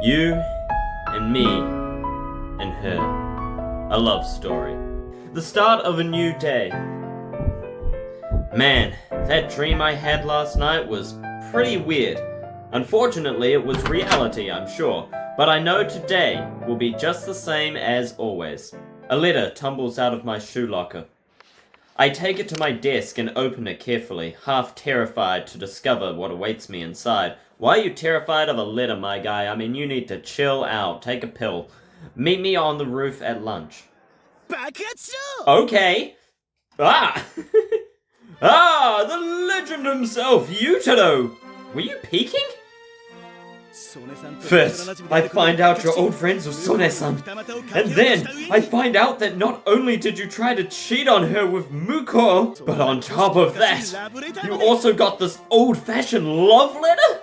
You and me and her. A love story. The start of a new day. Man, that dream I had last night was pretty weird. Unfortunately, it was reality, I'm sure, but I know today will be just the same as always. A letter tumbles out of my shoe locker. I take it to my desk and open it carefully, half terrified to discover what awaits me inside. Why are you terrified of a letter, my guy? I mean, you need to chill out, take a pill. Meet me on the roof at lunch. Okay. Ah! The legend himself, ToToNo! Were you peeking? First, I find out you're old friends with Sone-san. And then, I find out that not only did you try to cheat on her with Muko, but on top of that, you also got this old-fashioned love letter?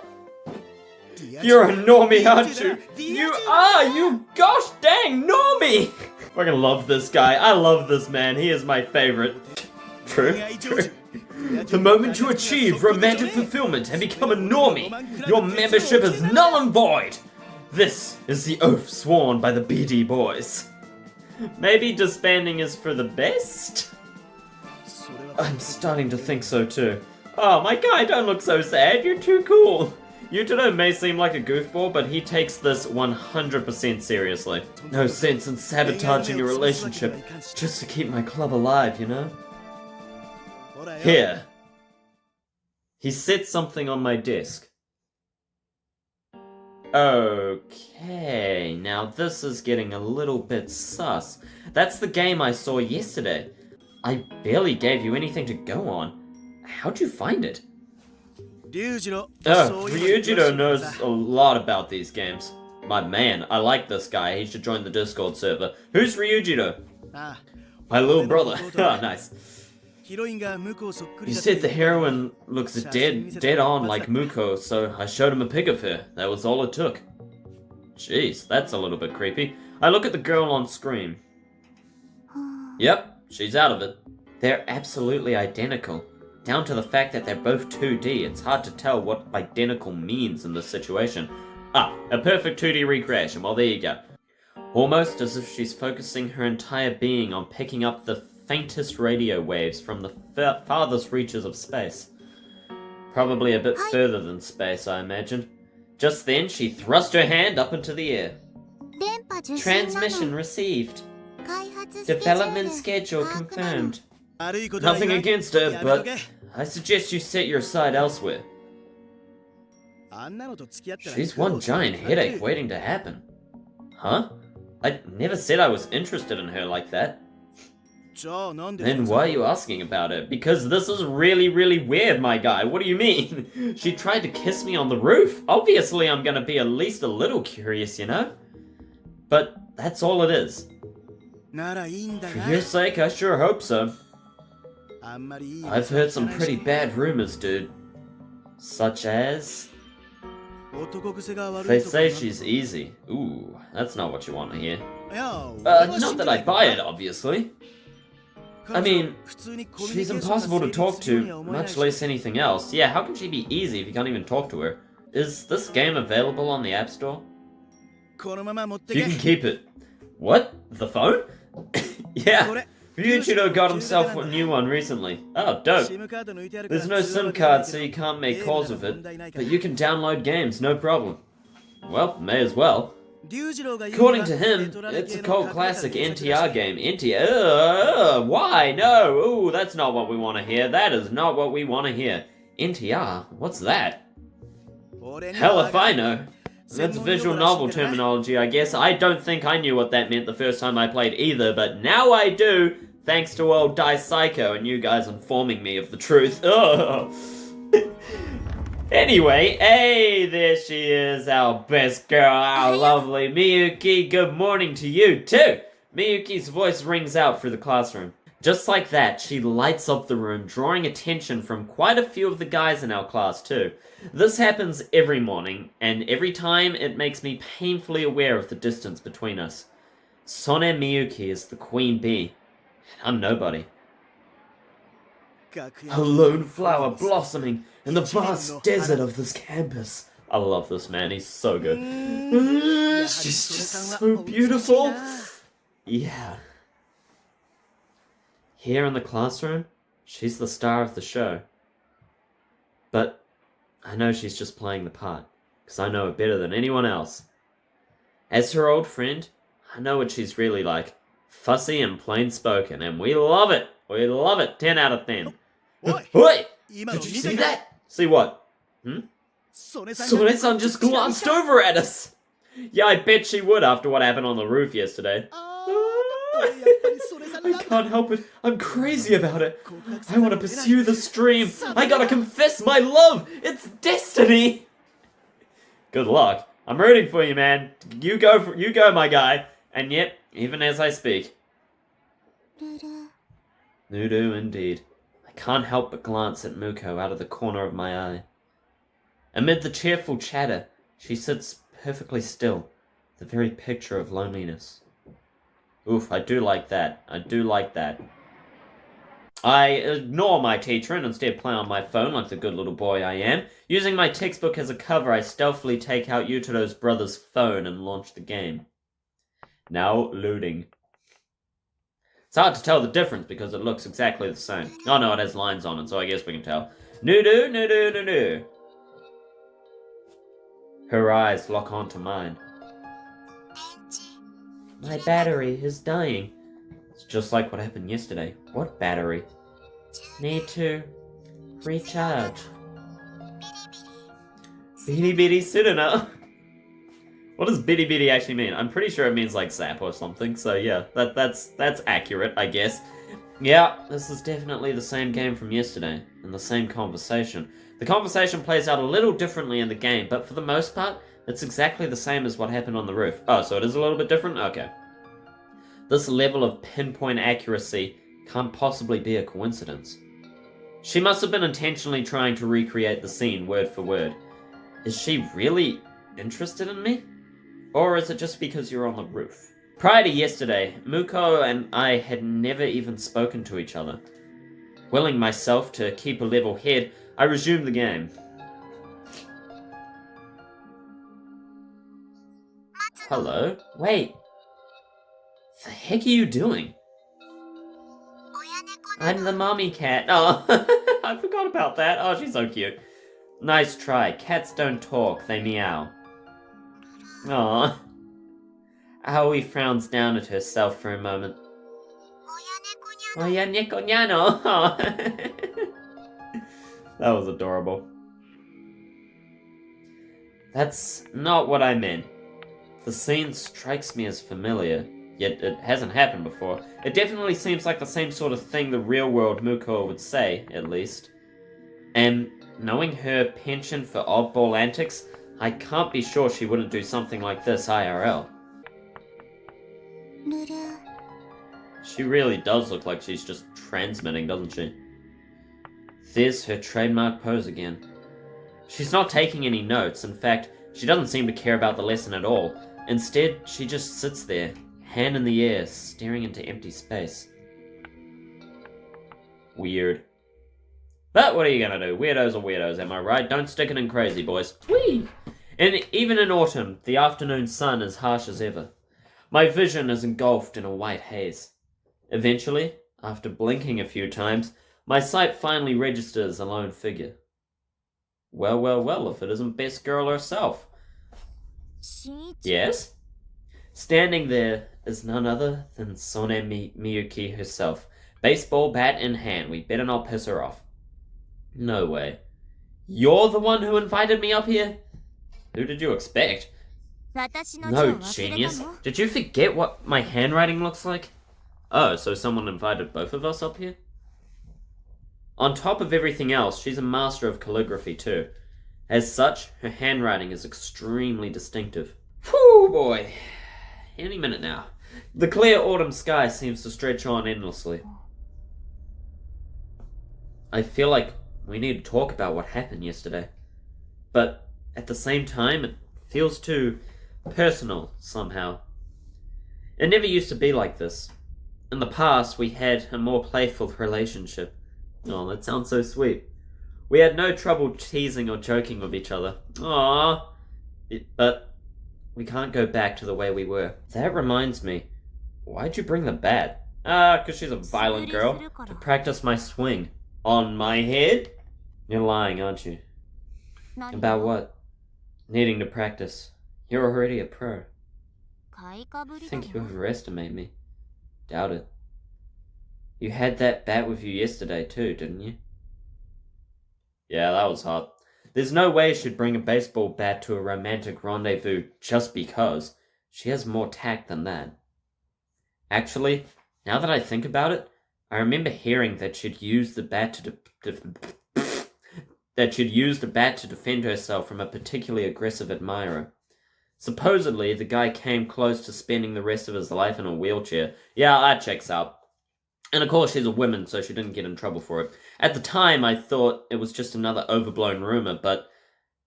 You're a normie, aren't you? You are, you gosh dang normie! Fucking love this guy. I love this man. He is my favorite. True. The moment you achieve romantic fulfillment and become a normie, your membership is null and void. This is the oath sworn by the BD boys. Maybe disbanding is for the best? I'm starting to think so too. Oh, my guy, don't look so sad. You're too cool. ToToNo may seem like a goofball, but he takes this 100% seriously. No sense in sabotaging a relationship just to keep my club alive, you know? Here. He set something on my desk. Okay, now this is getting a little bit sus. That's the game I saw yesterday. I barely gave you anything to go on. How'd you find it? Ryujiro knows a lot about these games. My man, I like this guy. He should join the Discord server. Who's Ryujiro? My little brother. Oh, nice. You said the heroine looks dead on like Muko, so I showed him a pic of her. That was all it took. Jeez, that's a little bit creepy. I look at the girl on screen. Yep, she's out of it. They're absolutely identical. Down to the fact that they're both 2D, it's hard to tell what identical means in this situation. A perfect 2D recreation, well there you go. Almost as if she's focusing her entire being on picking up the faintest radio waves from the farthest reaches of space. Probably a bit further than space, I imagine. Just then, she thrust her hand up into the air. Transmission received. Development schedule confirmed. Nothing against her, but I suggest you set your sight elsewhere. She's one giant headache waiting to happen. Huh? I never said I was interested in her like that. Then why are you asking about it? Because this is really, really weird, my guy. What do you mean? She tried to kiss me on the roof. Obviously, I'm gonna be at least a little curious, you know? But that's all it is. For your sake, I sure hope so. I've heard some pretty bad rumors, dude. Such as... They say she's easy. Ooh, that's not what you want to hear. Not that I buy it, obviously. I mean, she's impossible to talk to, much less anything else. Yeah, how can she be easy if you can't even talk to her? Is this game available on the App Store? You can keep it. What? The phone? Yeah, Ryujiro got himself a new one recently. Oh, dope. There's no SIM card, so you can't make calls with it, but you can download games, no problem. Well, may as well. According to him, it's a cult classic NTR game. NTR? Why? No! Ooh, that's not what we want to hear. That is not what we want to hear. NTR? What's that? Hell if I know. That's visual novel terminology, I guess. I don't think I knew what that meant the first time I played either, but now I do, thanks to old Dice Psycho and you guys informing me of the truth. Oh. Anyway, hey, there she is, our best girl, our lovely Miyuki. Good morning to you, too. Miyuki's voice rings out through the classroom. Just like that, she lights up the room, drawing attention from quite a few of the guys in our class, too. This happens every morning, and every time it makes me painfully aware of the distance between us. Sone Miyuki is the queen bee, and I'm nobody. A lone flower blossoming in the vast desert of this campus. I love this man, he's so good. She's just so beautiful. Yeah. Here in the classroom, she's the star of the show. But I know she's just playing the part, because I know her better than anyone else. As her old friend, I know what she's really like. Fussy and plain-spoken, and we love it. We love it. 10 out of 10. Oi! Did you see that? See what? Sone-san just glanced over at us. Yeah, I bet she would after what happened on the roof yesterday. I can't help it. I'm crazy about it. I want to pursue the stream. I gotta confess my love. It's destiny. Good luck. I'm rooting for you, man. You go, my guy. And yet, even as I speak. Nudu, indeed. I can't help but glance at Muko out of the corner of my eye. Amid the cheerful chatter, she sits perfectly still, the very picture of loneliness. Oof, I do like that. I do like that. I ignore my teacher and instead play on my phone like the good little boy I am. Using my textbook as a cover, I stealthily take out Yuto's brother's phone and launch the game. Now loading. It's hard to tell the difference because it looks exactly the same. Oh no, it has lines on it, so I guess we can tell. Nudu, nudu, nudu. Her eyes lock onto mine. My battery is dying. It's just like what happened yesterday. What battery? Need to recharge. Bitty bitty Sudana. What does bitty bitty actually mean? I'm pretty sure it means like sap or something. So yeah, that's accurate, I guess. Yeah, this is definitely the same game from yesterday, and the same conversation. The conversation plays out a little differently in the game, but for the most part, it's exactly the same as what happened on the roof. Oh, so it is a little bit different? Okay. This level of pinpoint accuracy can't possibly be a coincidence. She must have been intentionally trying to recreate the scene word for word. Is she really interested in me? Or is it just because you're on the roof? Prior to yesterday, Muko and I had never even spoken to each other. Willing myself to keep a level head, I resumed the game. Hello? Wait. The heck are you doing? I'm the mommy cat. Oh, I forgot about that. Oh, she's so cute. Nice try. Cats don't talk, they meow. Aww. Aoi frowns down at herself for a moment. Oya neko nyano. That was adorable. That's not what I meant. The scene strikes me as familiar, yet it hasn't happened before. It definitely seems like the same sort of thing the real-world Muko would say, at least. And knowing her penchant for oddball antics, I can't be sure she wouldn't do something like this IRL. She really does look like she's just transmitting, doesn't she? There's her trademark pose again. She's not taking any notes. In fact, she doesn't seem to care about the lesson at all. Instead, she just sits there, hand in the air, staring into empty space. Weird. But what are you gonna do? Weirdos are weirdos, am I right? Don't stick it in crazy, boys. Whee! And even in autumn, the afternoon sun is harsh as ever. My vision is engulfed in a white haze. Eventually, after blinking a few times, my sight finally registers a lone figure. Well, well, well, if it isn't Best Girl herself. Yes? Standing there is none other than Sone Miyuki herself. Baseball bat in hand, we better not piss her off. No way. You're the one who invited me up here? Who did you expect? No, genius. Did you forget what my handwriting looks like? Oh, so someone invited both of us up here? On top of everything else, she's a master of calligraphy too. As such, her handwriting is extremely distinctive. Whew, boy. Any minute now. The clear autumn sky seems to stretch on endlessly. I feel like we need to talk about what happened yesterday. But at the same time, it feels too personal somehow. It never used to be like this. In the past, we had a more playful relationship. Oh, that sounds so sweet. We had no trouble teasing or joking with each other. Aww. But we can't go back to the way we were. That reminds me. Why'd you bring the bat? Because she's a violent girl. To practice my swing. On my head? You're lying, aren't you? About what? Needing to practice. You're already a pro. I think you overestimate me. Doubt it. You had that bat with you yesterday too, didn't you? Yeah, that was hot. There's no way she'd bring a baseball bat to a romantic rendezvous just because. She has more tact than that. Actually, now that I think about it, I remember hearing that she'd use the bat to defend herself from a particularly aggressive admirer. Supposedly, the guy came close to spending the rest of his life in a wheelchair. Yeah, that checks out. And of course, she's a woman, so she didn't get in trouble for it. At the time, I thought it was just another overblown rumor, but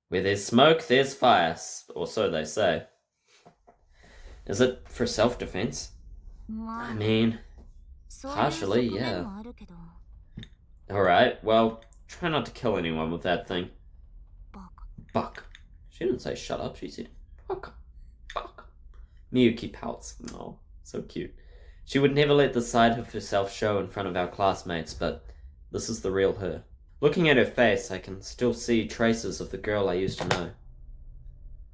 where there's smoke, there's fire, or so they say. Is it for self-defense? I mean, partially, yeah. Alright, well, try not to kill anyone with that thing. Buck. She didn't say shut up, she said buck. Buck. Miyuki pouts. Oh, so cute. She would never let this side of herself show in front of our classmates, but this is the real her. Looking at her face, I can still see traces of the girl I used to know.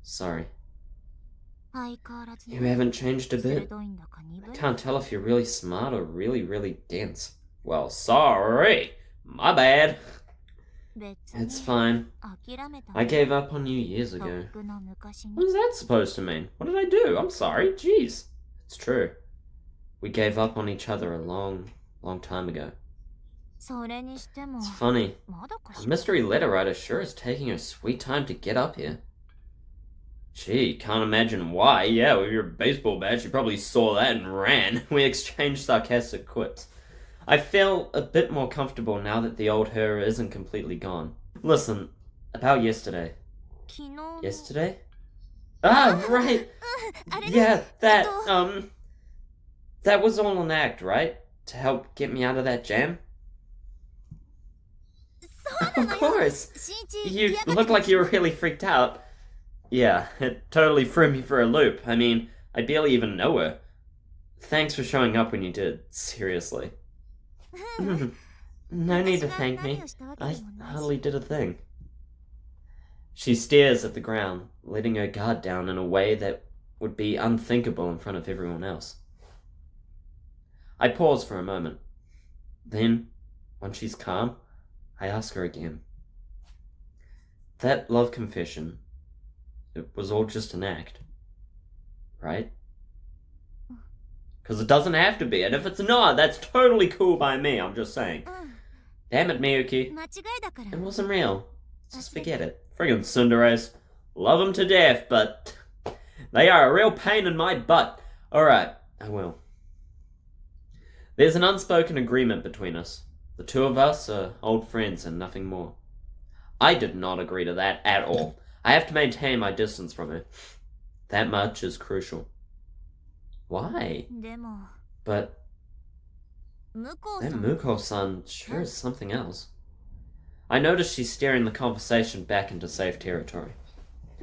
Sorry. You haven't changed a bit. I can't tell if you're really smart or really, really dense. Well, sorry. My bad. It's fine. I gave up on you years ago. What is that supposed to mean? What did I do? I'm sorry. Jeez. It's true. We gave up on each other a long, long time ago. It's funny. A mystery letter writer sure is taking her sweet time to get up here. Gee, can't imagine why. Yeah, with your baseball bat, she probably saw that and ran. We exchanged sarcastic quips. I feel a bit more comfortable now that the old her isn't completely gone. Listen, about yesterday. Yesterday? Ah, right! Yeah, that was all an act, right? To help get me out of that jam? Of course! You look like you were really freaked out. Yeah, it totally threw me for a loop. I mean, I barely even know her. Thanks for showing up when you did, seriously. No need to thank me. I hardly did a thing. She stares at the ground, letting her guard down in a way that would be unthinkable in front of everyone else. I pause for a moment. Then, when she's calm, I ask her again. That love confession, it was all just an act, right? Because it doesn't have to be, and if it's not, that's totally cool by me, I'm just saying. Damn it, Miyuki. It wasn't real. Just forget it. Friggin' tsunderes. Love them to death, but they are a real pain in my butt. Alright, I will. There's an unspoken agreement between us. The two of us are old friends and nothing more. I did not agree to that at all. I have to maintain my distance from her. That much is crucial. Why? But that Muko-san sure is something else. I notice she's steering the conversation back into safe territory.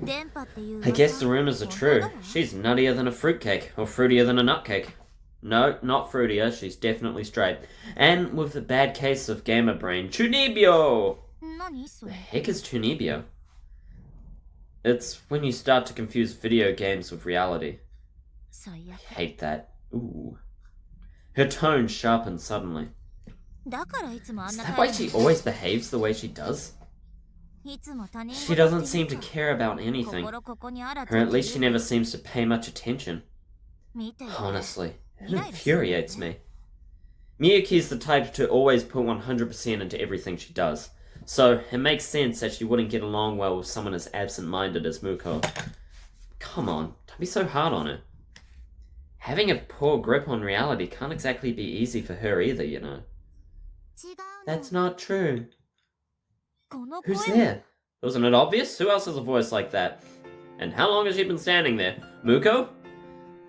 I guess the rumors are true. She's nuttier than a fruitcake, or fruitier than a nutcake. No, not fruitier, she's definitely straight. And with the bad case of gamer brain, Chunibyo! The heck is Chunibyo? It's when you start to confuse video games with reality. I hate that. Ooh. Her tone sharpened suddenly. Is that why she always behaves the way she does? She doesn't seem to care about anything. Or at least she never seems to pay much attention. Honestly, it infuriates me. Miyuki's the type to always put 100% into everything she does. So, it makes sense that she wouldn't get along well with someone as absent-minded as Muko. Come on, don't be so hard on her. Having a poor grip on reality can't exactly be easy for her either, you know. That's not true. Who's there? Wasn't it obvious? Who else has a voice like that? And how long has she been standing there? Muko?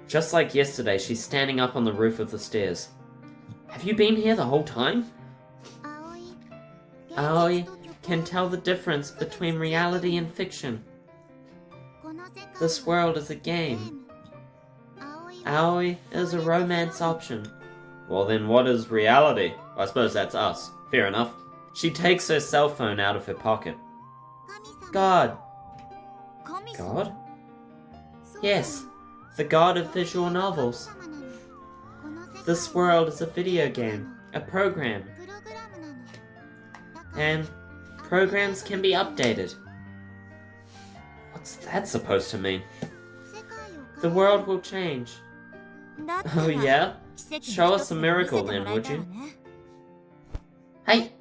Just like yesterday, she's standing up on the roof of the stairs. Have you been here the whole time? Aoi, can tell the difference between reality and fiction. This world is a game. Aoi is a romance option. Well then what is reality? I suppose that's us. Fair enough. She takes her cell phone out of her pocket. God. God? Yes, the god of visual novels. This world is a video game, a program. And programs can be updated. What's that supposed to mean? The world will change. Oh yeah? Show us a miracle then, would you? Hey!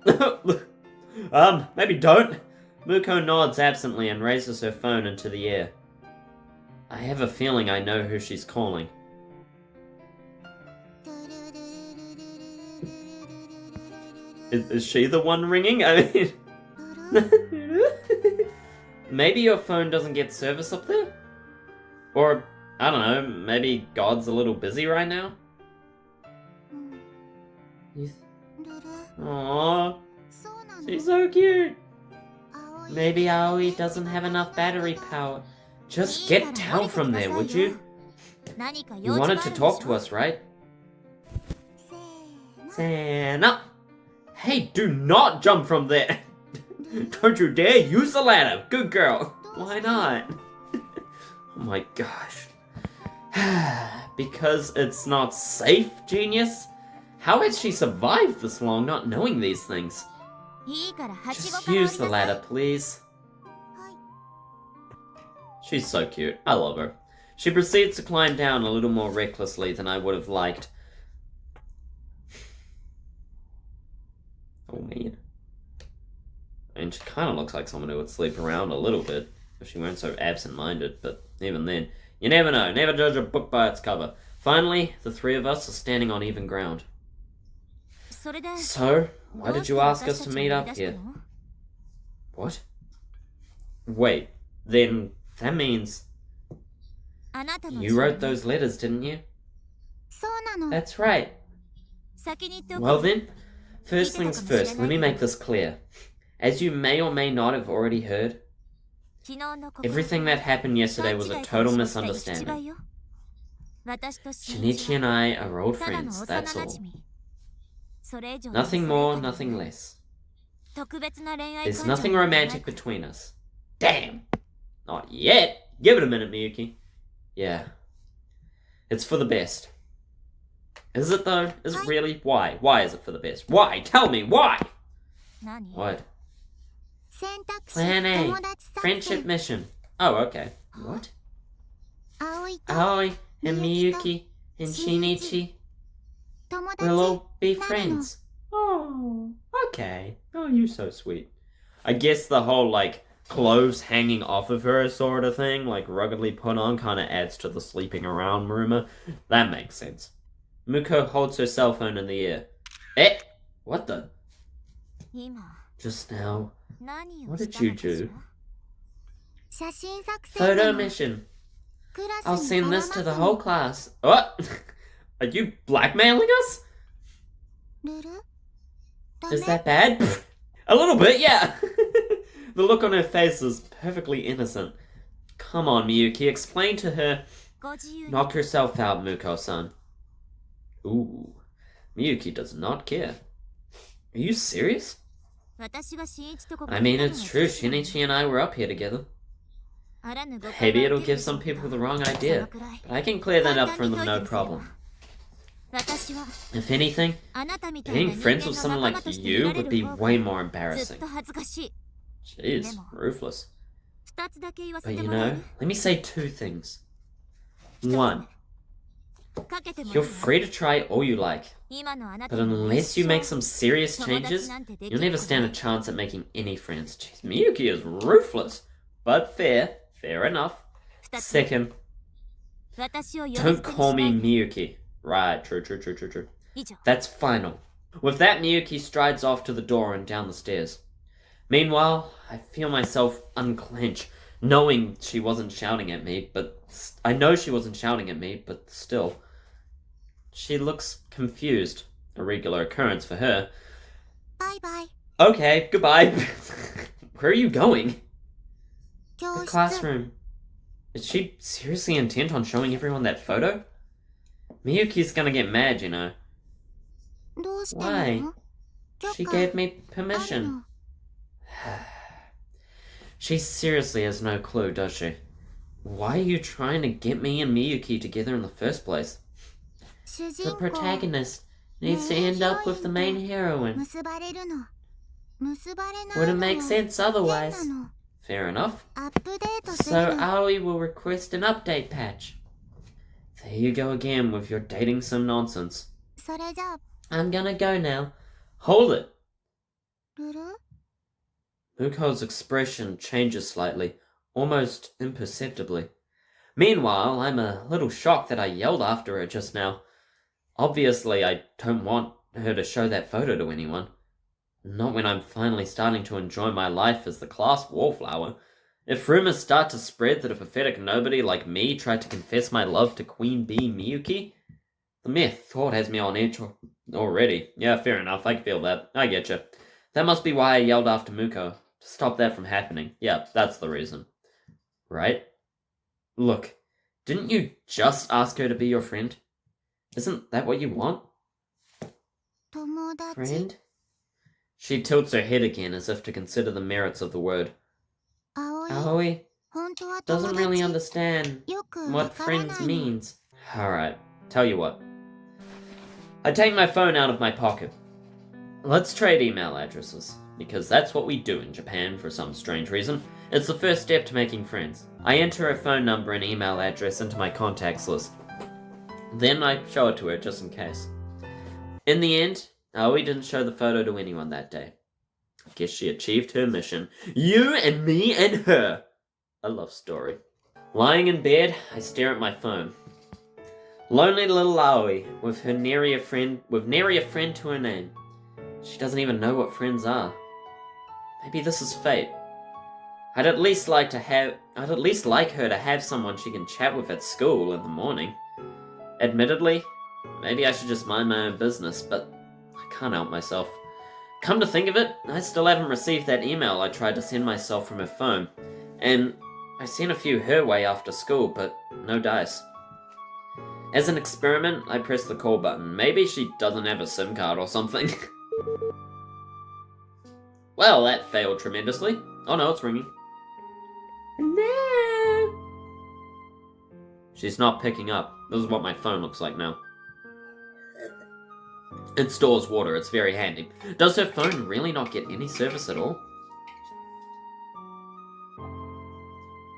Maybe don't. Muko nods absently and raises her phone into the air. I have a feeling I know who she's calling. Is she the one ringing? I mean... Maybe your phone doesn't get service up there? Or, I don't know, maybe God's a little busy right now? Aww, she's so cute. Maybe Aoi doesn't have enough battery power. Just get down from there, would you? You wanted to talk to us, right? Stand up! Hey, do not jump from there! Don't you dare use the ladder! Good girl! Why not? Oh my gosh. Because it's not safe, genius? How has she survived this long not knowing these things? Just use the ladder, please. She's so cute. I love her. She proceeds to climb down a little more recklessly than I would have liked. Oh man. And she kind of looks like someone who would sleep around a little bit if she weren't so absent-minded, but even then, you never know. Never judge a book by its cover. Finally, the three of us are standing on even ground. So, why did you ask us to meet up here? What? Wait, then that means... You wrote those letters, didn't you? That's right. Well then, first things first, let me make this clear. As you may or may not have already heard, everything that happened yesterday was a total misunderstanding. Shinichi and I are old friends, that's all. Nothing more, nothing less. There's nothing romantic between us. Damn! Not yet! Give it a minute, Miyuki. Yeah. It's for the best. Is it though? Is it really? Why? Why is it for the best? Why? Tell me, why? What? Plan A. Friendship mission. Oh, okay. What? Aoi and Miyuki and Shinichi will all be friends. Oh, okay. Oh, you're so sweet. I guess the whole, like, clothes hanging off of her sort of thing, like ruggedly put on, kind of adds to the sleeping around rumor. That makes sense. Muko holds her cell phone in the air. Eh? What the? Just now. What did you do? Photo mission. I'll send this to the whole class. What? Are you blackmailing us? Is that bad? A little bit, yeah. The look on her face is perfectly innocent. Come on, Miyuki, explain to her. Knock yourself out, Muko-san. Ooh, Miyuki does not care. Are you serious? I mean, it's true, Shinichi and I were up here together. Maybe it'll give some people the wrong idea, but I can clear that up for them no problem. If anything, being friends with someone like you would be way more embarrassing. Jeez, ruthless. But you know, let me say two things. One, you're free to try all you like, but unless you make some serious changes, you'll never stand a chance at making any friends. Jeez, Miyuki is ruthless, but fair. Fair enough. Second, don't call me Miyuki. Right, true. That's final. With that, Miyuki strides off to the door and down the stairs. Meanwhile, I feel myself unclench, knowing she wasn't shouting at me, but I know she wasn't shouting at me, but still. She looks confused. A regular occurrence for her. Bye-bye. Okay, goodbye. Where are you going? The classroom. Is she seriously intent on showing everyone that photo? Miyuki's gonna get mad, you know. Why? She gave me permission. She seriously has no clue, does she? Why are you trying to get me and Miyuki together in the first place? The protagonist needs to end up with the main heroine. Wouldn't make sense otherwise. Fair enough. So Aoi will request an update patch. There you go again with your dating sim nonsense. I'm gonna go now. Hold it! Muko's expression changes slightly, almost imperceptibly. Meanwhile, I'm a little shocked that I yelled after her just now. Obviously, I don't want her to show that photo to anyone. Not when I'm finally starting to enjoy my life as the class wallflower. If rumors start to spread that a pathetic nobody like me tried to confess my love to Queen Bee Miyuki, the mere thought has me on edge already. Yeah, fair enough, I can feel that. I get you. That must be why I yelled after Muko, to stop that from happening. Yeah, that's the reason. Right? Look, didn't you just ask her to be your friend? Isn't that what you want? Friend? She tilts her head again as if to consider the merits of the word. Aoi doesn't really understand what friends means. Alright, tell you what. I take my phone out of my pocket. Let's trade email addresses, because that's what we do in Japan for some strange reason. It's the first step to making friends. I enter her phone number and email address into my contacts list. Then I show it to her just in case. In the end, Aoi didn't show the photo to anyone that day. I guess she achieved her mission. You and me and her! A love story. Lying in bed, I stare at my phone. Lonely little Aoi, with nary a friend to her name. She doesn't even know what friends are. Maybe this is fate. I'd at least like her to have someone she can chat with at school in the morning. Admittedly, maybe I should just mind my own business, but I can't help myself. Come to think of it, I still haven't received that email I tried to send myself from her phone, and I sent a few her way after school, but no dice. As an experiment, I press the call button. Maybe she doesn't have a SIM card or something. Well, that failed tremendously. Oh no, it's ringing. Hello? She's not picking up. This is what my phone looks like now. It stores water, it's very handy. Does her phone really not get any service at all?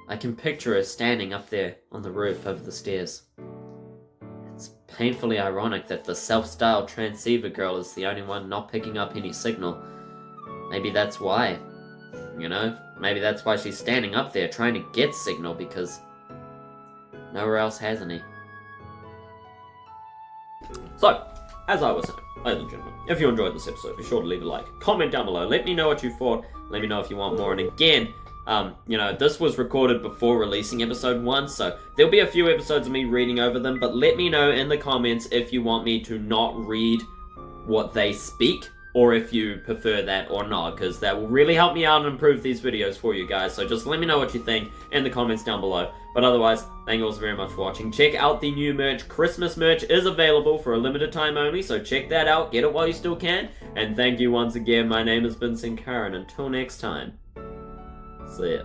I can picture her standing up there on the roof over the stairs. It's painfully ironic that the self-styled transceiver girl is the only one not picking up any signal. Maybe that's why. You know, maybe that's why she's standing up there trying to get signal, because nowhere else has any. So, as I was saying, ladies and gentlemen, if you enjoyed this episode, be sure to leave a like, comment down below, let me know what you thought, let me know if you want more, and again, you know, this was recorded before releasing episode 1, so there'll be a few episodes of me reading over them, but let me know in the comments if you want me to not read what they speak, or if you prefer that or not, because that will really help me out and improve these videos for you guys, so just let me know what you think in the comments down below. But otherwise, thank you all so very much for watching. Check out the new merch. Christmas merch is available for a limited time only, so check that out, get it while you still can, and thank you once again. My name has been Senkara, and until next time, see ya.